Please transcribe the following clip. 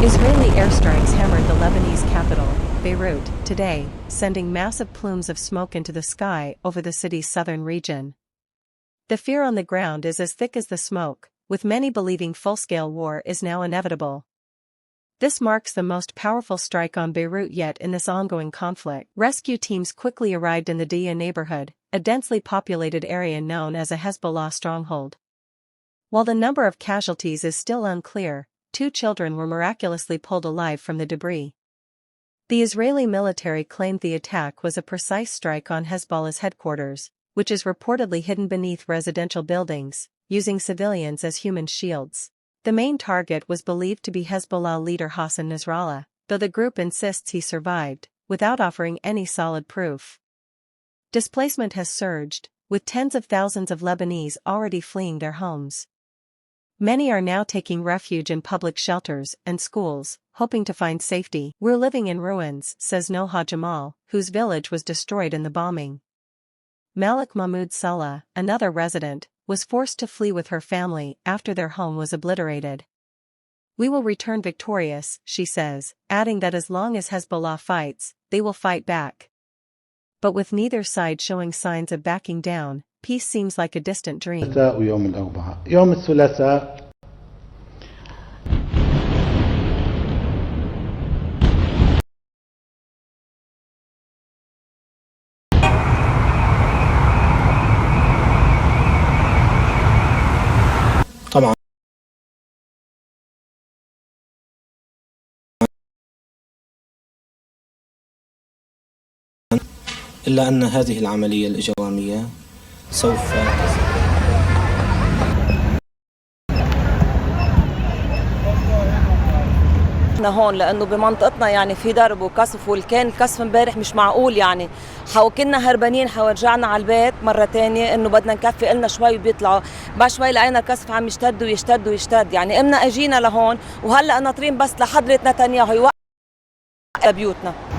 Israeli airstrikes hammered the Lebanese capital, Beirut, today, sending massive plumes of smoke into the sky over the city's southern region. The fear on the ground is as thick as the smoke, with many believing full-scale war is now inevitable. This marks the most powerful strike on Beirut yet in this ongoing conflict. Rescue teams quickly arrived in the Dia neighborhood, a densely populated area known as a Hezbollah stronghold. While the number of casualties is still unclear, 2 children were miraculously pulled alive from the debris. The Israeli military claimed the attack was a precise strike on Hezbollah's headquarters, which is reportedly hidden beneath residential buildings, using civilians as human shields. The main target was believed to be Hezbollah leader Hassan Nasrallah, though the group insists he survived, without offering any solid proof. Displacement has surged, with tens of thousands of Lebanese already fleeing their homes. Many are now taking refuge in public shelters and schools, hoping to find safety. "We're living in ruins," says Noha Jamal, whose village was destroyed in the bombing. Malik Mahmoud Salah, another resident, was forced to flee with her family after their home was obliterated. "We will return victorious," she says, adding that as long as Hezbollah fights, they will fight back. But with neither side showing signs of backing down, peace seems like a distant dream. يوم الثلاثاء طبعا إلا أن هذه العملية الإجرامية سوف هون لانه بمنطقتنا يعني في ضرب وقصف، والكان القصف امبارح مش معقول يعني كنا هربانين رجعنا على البيت مره ثانيه انه بدنا نكفي قلنا شوي وبيطلعوا بعد شوي لقينا القصف عم يشتد ويشتد ويشتد يعني قمنا اجينا لهون وهلا ناطرين بس لحضره نتنياهو يوقف بيوتنا.